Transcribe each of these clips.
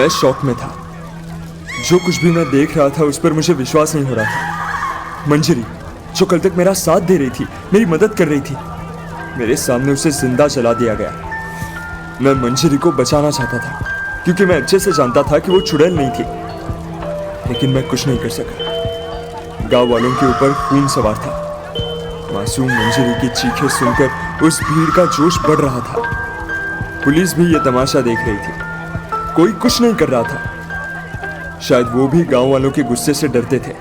मैं शॉक में था। जो कुछ भी मैं देख रहा था उस पर मुझे विश्वास नहीं हो रहा था। मंजरी, जो कल तक मेरा साथ दे रही थी, मेरी मदद कर रही थी, मेरे सामने उसे जिंदा जला दिया गया। मैं मंजरी को बचाना चाहता था क्योंकि मैं अच्छे से जानता था कि वो चुड़ैल नहीं थी, लेकिन मैं कुछ नहीं कर सका। गांव वालों के ऊपर खून सवार था। मासूम मंजरी की चीखें सुनकर उस भीड़ का जोश बढ़ रहा था। पुलिस भी यह तमाशा देख रही थी, कोई कुछ नहीं कर रहा था। शायद वो भी गांव वालों के गुस्से से डरते थे।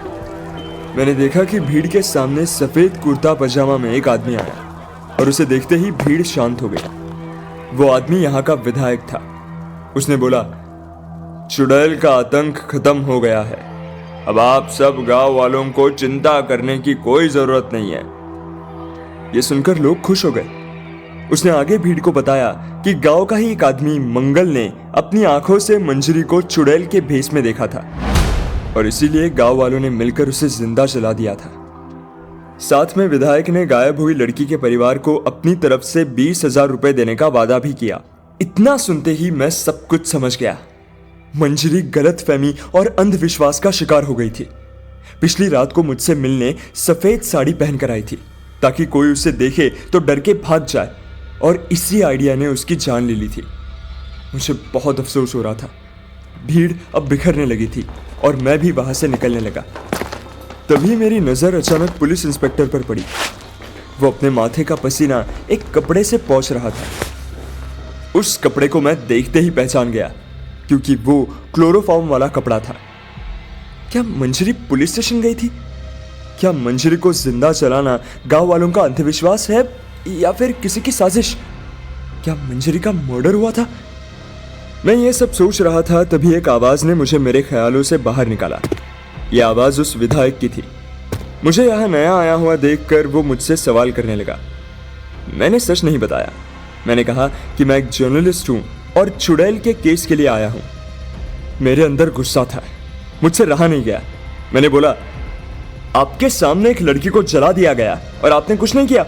मैंने देखा कि भीड़ के सामने सफेद कुर्ता पजामा में एक आदमी आया और उसे देखते ही भीड़ शांत हो गई। वो आदमी यहाँ का विधायक था। उसने बोला, चुड़ैल का आतंक खत्म हो गया है, अब आप सब गांव वालों को चिंता करने की कोई जरूरत नहीं है। ये सुनकर लोग खुश हो गए। उसने आगे भीड़ को बताया कि गांव का ही एक आदमी मंगल ने अपनी आंखों से मंजरी को चुड़ैल के भेष में देखा था और इसीलिए गांव वालों ने मिलकर उसे जिंदा जला दिया था। साथ में विधायक ने गायब हुई लड़की के परिवार को अपनी तरफ से 20,000 रुपए देने का वादा भी किया। इतना सुनते ही मैं सब कुछ समझ गया। मंजरी गलतफहमी और अंधविश्वास का शिकार हो गई थी। पिछली रात को मुझसे मिलने सफेद साड़ी पहनकर आई थी ताकि कोई उसे देखे तो डर के भाग जाए, और इसी आइडिया ने उसकी जान ले ली थी। मुझे बहुत अफसोस हो रहा था। भीड़ अब बिखरने लगी थी और मैं भी वहां से निकलने लगा। तभी मेरी नजर अचानक पुलिस इंस्पेक्टर पर पड़ी। वो अपने माथे का पसीना एक कपड़े से पोंछ रहा था। उस कपड़े को मैं देखते ही पहचान गया क्योंकि वो क्लोरोफॉर्म वाला कपड़ा था। क्या मंजरी पुलिस स्टेशन गई थी? क्या मंजरी को जिंदा जलाना गांव वालों का अंधविश्वास है या फिर किसी की साजिश? क्या मंजरी का मर्डर हुआ था? मैं ये सब सोच रहा था तभी एक आवाज ने मुझे मेरे ख्यालों से बाहर निकाला। यह आवाज उस विधायक की थी। मुझे यहाँ नया आया हुआ देखकर वो मुझसे सवाल करने लगा। मैंने सच नहीं बताया। मैंने कहा कि मैं एक जर्नलिस्ट हूँ और चुड़ैल के केस के लिए आया हूँ। मेरे अंदर गुस्सा था, मुझसे रहा नहीं गया। मैंने बोला, आपके सामने एक लड़की को जला दिया गया और आपने कुछ नहीं किया।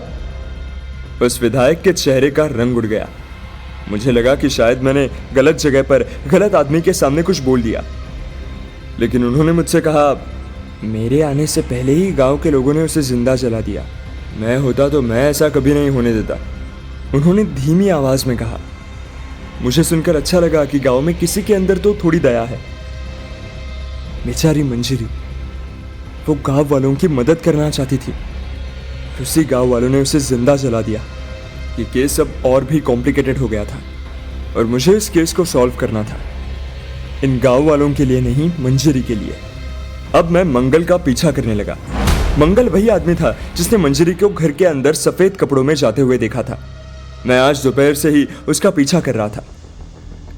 उस विधायक के चेहरे का रंग उड़ गया। मुझे लगा कि शायद मैंने गलत जगह पर गलत आदमी के सामने कुछ बोल दिया, लेकिन उन्होंने मुझसे कहा, मेरे आने से पहले ही गांव के लोगों ने उसे जिंदा जला दिया। मैं होता तो मैं ऐसा कभी नहीं होने देता। उन्होंने धीमी आवाज में कहा। मुझे सुनकर अच्छा लगा कि गांव में किसी के अंदर तो थोड़ी दया है। बेचारी मंजरी, वो गांव वालों की मदद करना चाहती थी, उसी गांव वालों ने उसे जिंदा जला दिया। ये केस अब और भी कॉम्प्लिकेटेड हो गया था और मुझे इस केस को सॉल्व करना था, इन गांव वालों के लिए नहीं, मंजरी के लिए। अब मैं मंगल का पीछा करने लगा। मंगल वही आदमी था जिसने मंजरी को घर के अंदर सफेद कपड़ों में जाते हुए देखा था। मैं आज दोपहर से ही उसका पीछा कर रहा था।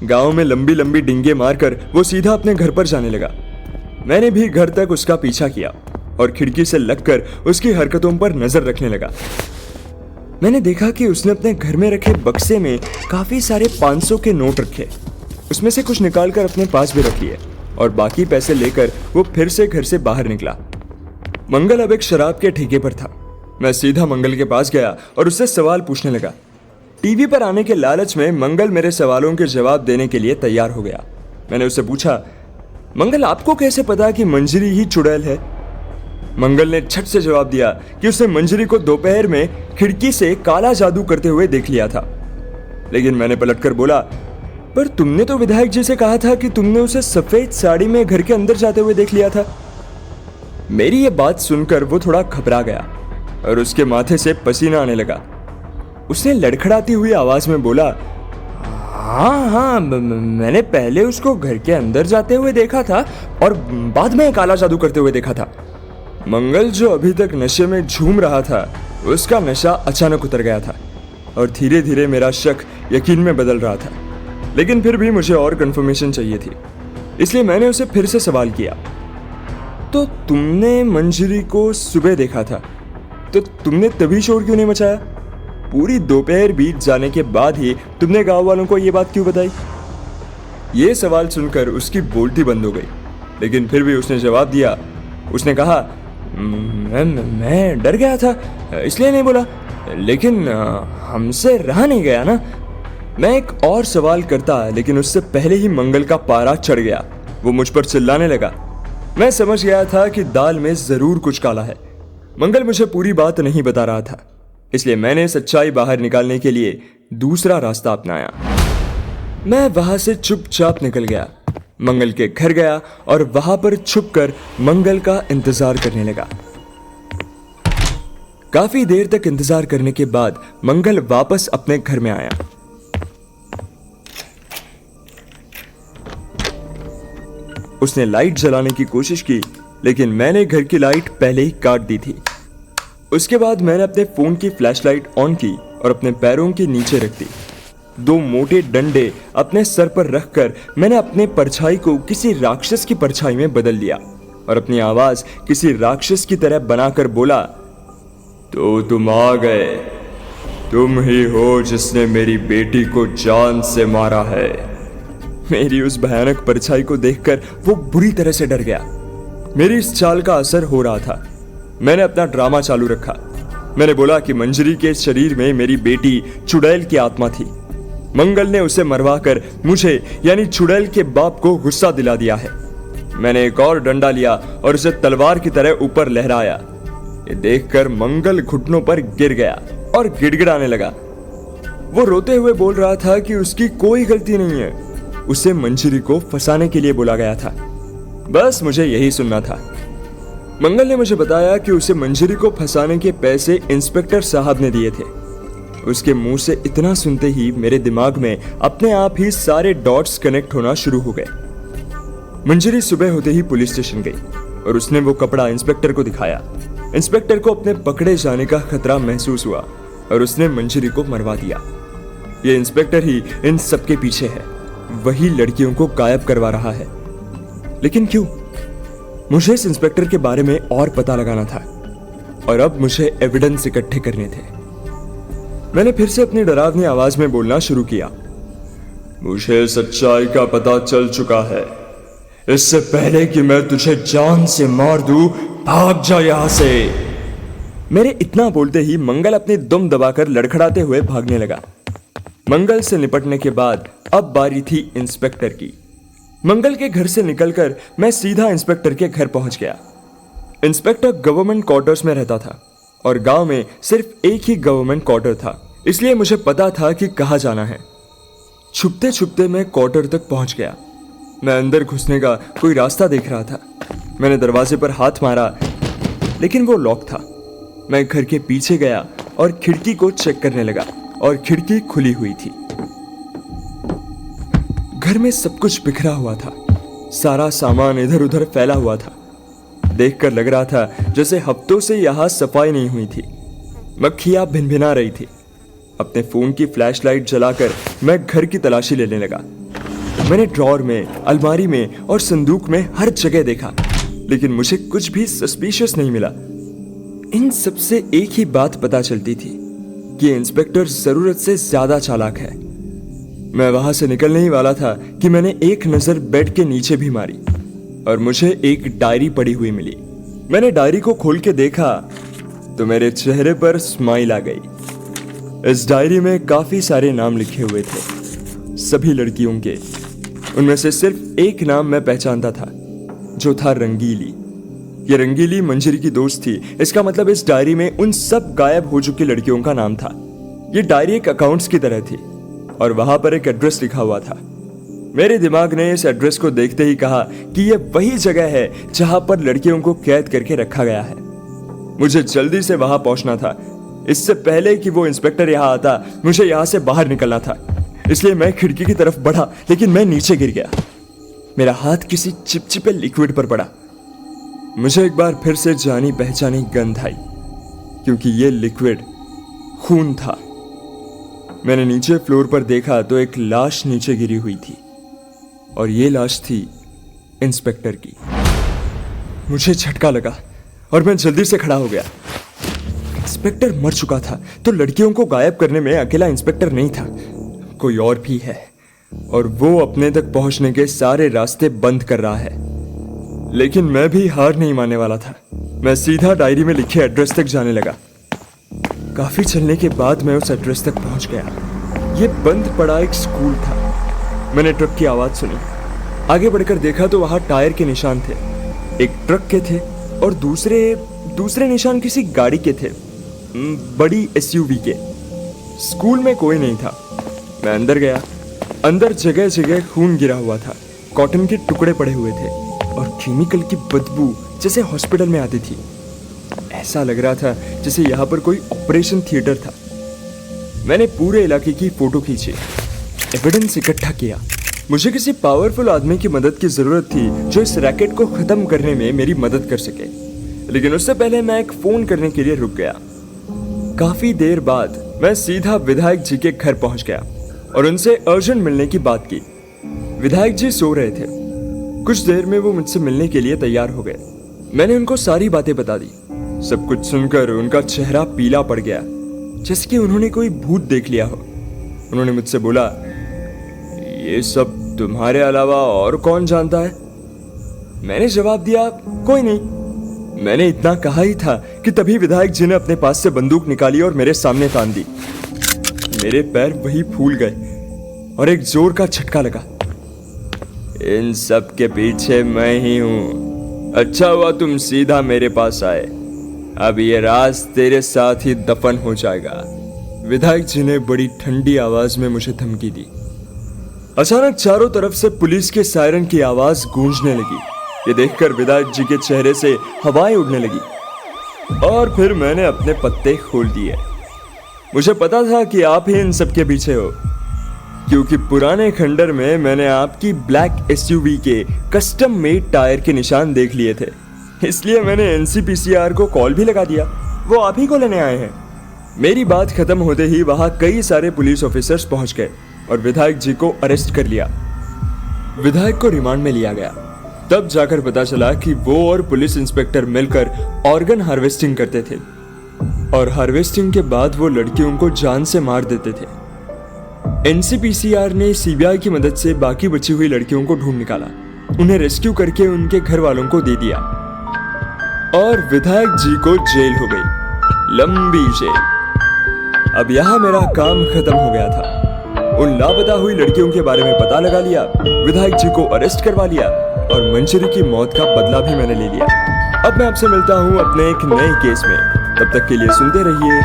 गांव में लंबी लंबी डिंगे मारकर वो सीधा अपने घर पर जाने लगा। मैंने भी घर तक उसका पीछा किया और खिड़की से लगकर उसकी हरकतों पर नजर रखने लगा। मैंने देखा कि उसने अपने घर में रखे बक्से में काफी सारे 500 के नोट रखे। उसमें से कुछ निकालकर अपने पास भी रख लिए और बाकी पैसे लेकर वो फिर से घर से बाहर निकला। मंगल अब एक शराब के ठेके पर था। मैं सीधा मंगल के पास गया और उससे सवाल पूछने लगा। टीवी पर आने के लालच में मंगल मेरे सवालों के जवाब देने के लिए तैयार हो गया। मैंने उससे पूछा, मंगल, आपको कैसे पता कि मंजरी ही चुड़ैल है? मंगल ने झट से जवाब दिया कि उसने मंजरी को दोपहर में खिड़की से काला जादू करते हुए देख लिया था। लेकिन मैंने पलटकर बोला, पर तुमने तो विधायक जी से कहा था कि तुमने उसे सफेद साड़ी में घर के अंदर जाते हुए देख लिया था। मेरी ये बात सुनकर वो थोड़ा घबरा गया और उसके माथे से पसीना आने लगा। उसने लड़खड़ाती हुई आवाज में बोला, हाँ, मैंने पहले उसको घर के अंदर जाते हुए देखा था और बाद में काला जादू करते हुए देखा था। मंगल, जो अभी तक नशे में झूम रहा था, उसका नशा अचानक उतर गया था और धीरे धीरे मेरा शक यकीन में बदल रहा था। लेकिन फिर भी मुझे और कंफर्मेशन चाहिए थी, इसलिए मैंने उसे फिर से सवाल किया, तो तुमने मंजरी को सुबह देखा था, तो तुमने तभी शोर क्यों नहीं मचाया? पूरी दोपहर बीत जाने के बाद ही तुमने गांव वालों को ये बात क्यों बताई? ये सवाल सुनकर उसकी बोलती बंद हो गई, लेकिन फिर भी उसने जवाब दिया। उसने कहा, मैं डर गया था इसलिए नहीं बोला, लेकिन हमसे रहा नहीं गया ना। मैं एक और सवाल करता लेकिन उससे पहले ही मंगल का पारा चढ़ गया। वो मुझ पर चिल्लाने लगा। मैं समझ गया था कि दाल में जरूर कुछ काला है। मंगल मुझे पूरी बात नहीं बता रहा था, इसलिए मैंने सच्चाई बाहर निकालने के लिए दूसरा रास्ता अपनाया। मैं वहां से चुपचाप निकल गया, मंगल के घर गया और वहां पर छुपकर मंगल का इंतजार करने लगा। काफी देर तक इंतजार करने के बाद मंगल वापस अपने घर में आया। उसने लाइट जलाने की कोशिश की, लेकिन मैंने घर की लाइट पहले ही काट दी थी। उसके बाद मैंने अपने फोन की फ्लैशलाइट ऑन की और अपने पैरों के नीचे रख दी। 2 मोटे डंडे अपने सर पर रखकर मैंने अपने परछाई को किसी राक्षस की परछाई में बदल दिया और अपनी आवाज किसी राक्षस की तरह बनाकर बोला, तो तुम आ गए। तुम ही हो जिसने मेरी बेटी को जान से मारा है। मेरी उस भयानक परछाई को देखकर वो बुरी तरह से डर गया। मेरी इस चाल का असर हो रहा था। मैंने अपना ड्रामा चालू रखा। मैंने बोला कि मंजरी के शरीर में मेरी बेटी चुड़ैल की आत्मा थी। मंगल ने उसे मरवाकर मुझे यानी चुड़ैल के बाप को गुस्सा दिला दिया है। मैंने एक और डंडा लिया और उसे तलवार की तरह ऊपर लहराया। ये देखकर मंगल घुटनों पर गिर गया और गिड़गिड़ाने लगा। वो रोते हुए बोल रहा था कि उसकी कोई गलती नहीं है, उसे मंजरी को फंसाने के लिए बोला गया था। बस मुझे यही सुनना था। मंगल ने मुझे बताया कि उसे मंजरी को फंसाने के पैसे इंस्पेक्टर साहब ने दिए थे। उसके मुंह से इतना सुनते ही मेरे दिमाग में अपने आप ही सारे डॉट्स कनेक्ट होना शुरू हो गए। मंजरी सुबह होते ही पुलिस स्टेशन गई और उसने वो कपड़ा इंस्पेक्टर को दिखाया। इंस्पेक्टर को अपने पकड़े जाने का खतरा महसूस हुआ और उसने मंजरी को मरवा दिया। ये इंस्पेक्टर ही इन सबके पीछे है। वही लड़कियों को गायब करवा रहा है। लेकिन क्यों? मुझे इस इंस्पेक्टर के बारे में और पता लगाना था और अब मुझे एविडेंस इकट्ठे करने थे। मैंने फिर से अपनी डरावनी आवाज में बोलना शुरू किया, मुझे सच्चाई का पता चल चुका है। इससे पहले कि मैं तुझे जान से मार दूं, भाग जा यहां से। मेरे इतना बोलते ही मंगल अपनी दुम दबाकर लड़खड़ाते हुए भागने लगा। मंगल से निपटने के बाद अब बारी थी इंस्पेक्टर की। मंगल के घर से निकलकर मैं सीधा इंस्पेक्टर के घर पहुंच गया। इंस्पेक्टर गवर्नमेंट क्वार्टर्स में रहता था और गांव में सिर्फ एक ही गवर्नमेंट क्वार्टर था, इसलिए मुझे पता था कि कहां जाना है। छुपते छुपते मैं क्वार्टर तक पहुंच गया। मैं अंदर घुसने का कोई रास्ता देख रहा था। मैंने दरवाजे पर हाथ मारा, लेकिन वो लॉक था। मैं घर के पीछे गया और खिड़की को चेक करने लगा और खिड़की खुली हुई थी। घर में सब कुछ बिखरा हुआ था। सारा सामान इधर उधर फैला हुआ था। देखकर लग रहा था जैसे हफ्तों से यहां सफाई नहीं हुई थी। मक्खियां भिनभिना रही थी। अपने फोन की फ्लैशलाइट जलाकर मैं घर की तलाशी लेने लगा। मैंने ड्रॉर में, अलमारी में और संदूक में हर जगह देखा, लेकिन मुझे कुछ भी सस्पिशियस नहीं मिला। इन सब से एक ही बात पता चलती थी कि इंस्पेक्टर जरूरत से ज्यादा चालाक है। मैं वहां से निकलने ही वाला था कि मैंने एक नजर बेड के नीचे भी मारी और मुझे एक डायरी पड़ी हुई मिली। मैंने डायरी को खोल के देखा तो मेरे चेहरे पर स्माइल आ गई। इस डायरी में काफी सारे नाम लिखे हुए थे, सभी लड़कियों के। उनमें से सिर्फ एक नाम मैं पहचानता था, जो था रंगीली। ये रंगीली मंजरी की दोस्त थी। इसका मतलब इस डायरी में उन सब गायब हो चुकी लड़कियों का नाम था। ये डायरी एक अकाउंट्स की तरह थी और वहां पर एक एड्रेस लिखा हुआ था। मेरे दिमाग ने इस एड्रेस को देखते ही कहा कि यह वही जगह है जहां पर लड़कियों को कैद करके रखा गया है। मुझे जल्दी से वहां पहुंचना था। इससे पहले कि वो इंस्पेक्टर यहां आता, मुझे यहां से बाहर निकलना था। इसलिए मैं खिड़की की तरफ बढ़ा, लेकिन मैं नीचे गिर गया। मेरा हाथ किसी चिपचिपे लिक्विड पर पड़ा। मुझे एक बार फिर से जानी पहचानी गंध आई, क्योंकि यह लिक्विड खून था। मैंने नीचे फ्लोर पर देखा तो एक लाश नीचे गिरी हुई थी और यह लाश थी इंस्पेक्टर की। मुझे झटका लगा और मैं जल्दी से खड़ा हो गया। इंस्पेक्टर मर चुका था तो लड़कियों को गायब करने में अकेला इंस्पेक्टर नहीं था, कोई और भी है और वो अपने तक पहुंचने के सारे रास्ते बंद कर रहा है। लेकिन मैं भी हार नहीं मानने वाला था। मैं सीधा डायरी में लिखे एड्रेस तक जाने लगा। काफी चलने के बाद मैं उस एड्रेस तक पहुंच गया। ये बंद पड़ा एक स्कूल था। मैंने ट्रक की आवाज सुनी। आगे बढ़कर देखा तो वहां टायर के निशान थे। एक ट्रक के थे और दूसरे निशान किसी गाड़ी के थे, बड़ी एसयूवी के। स्कूल में कोई नहीं था। मैं अंदर गया। अंदर जगह जगह खून गिरा हुआ था, कॉटन के टुकड़े पड़े हुए थे और केमिकल की बदबू जैसे हॉस्पिटल में आती थी। ऐसा लग रहा था जैसे यहाँ पर कोई ऑपरेशन थिएटर था। मैंने पूरे इलाके की फोटो खींची, एविडेंस इकट्ठा किया। मुझे किसी पावरफुल आदमी की मदद की जरूरत थी जो इस रैकेट को खत्म करने में मेरी मदद कर सके। लेकिन उससे पहले मैं एक फोन करने के लिए रुक गया। काफी देर बाद मैं सीधा विधायक जी के घर पहुंच गया और उनसे अर्जेंट मिलने की बात की। विधायक जी सो रहे थे। कुछ देर में वो मुझसे मिलने के लिए तैयार हो गए। मैंने उनको सारी बातें बता दी। सब कुछ सुनकर उनका चेहरा पीला पड़ गया, जैसे कि उन्होंने कोई भूत देख लिया हो। उन्होंने मुझसे बोला, ये सब तुम्हारे अलावा और कौन जानता है? मैंने जवाब दिया, कोई नहीं। मैंने इतना कहा ही था कि तभी विधायक जी ने अपने पास से बंदूक निकाली और मेरे सामने तान दी। मेरे पैर वही फूल गए और एक जोर का झटका लगा। इन सब के पीछे मैं ही हूं। अच्छा हुआ तुम सीधा मेरे पास आए। अब ये राज तेरे साथ ही दफन हो जाएगा। विधायक जी ने बड़ी ठंडी आवाज में मुझे धमकी दी। अचानक चारों तरफ से पुलिस के सायरन की आवाज गूंजने लगी। ये देखकर विधायक जी के चेहरे से हवाएं उड़ने लगी और फिर मैंने अपने पत्ते खोल दिए। मुझे पता था कि आप ही इन सब के पीछे हो, क्योंकि पुराने खंडर में मैंने आपकी ब्लैक एसयूवी के कस्टम मेड टायर के निशान देख लिए थे। इसलिए मैंने एनसीपीसीआर को कॉल भी लगा दिया। वो आप ही को लेने आए हैं। मेरी बात खत्म होते ही वहां कई सारे पुलिस ऑफिसर्स पहुंच गए और विधायक जी को अरेस्ट कर लिया। विधायक को रिमांड में लिया गया। तब जाकर पता चला कि वो और पुलिस इंस्पेक्टर मिलकर ऑर्गन हार्वेस्टिंग करते थे और हार्वेस्टिंग के बाद वो लड़कियों को जान से मार देते थे। एनसीपीसीआर ने सीबीआई की मदद से बाकी बची हुई लड़कियों को ढूंढ निकाला, उन्हें रेस्क्यू करके उनके घर वालों को दे दिया और विधायक जी को जेल हो गई, लंबी जेल। अब यहां मेरा काम खत्म हो गया था। उन लापता हुई लड़कियों के बारे में पता लगा लिया, विधायक जी को अरेस्ट करवा लिया और मंजरी की मौत का बदला भी मैंने ले लिया। अब मैं आपसे मिलता हूं अपने एक नए केस में। तब तक के लिए सुनते रहिए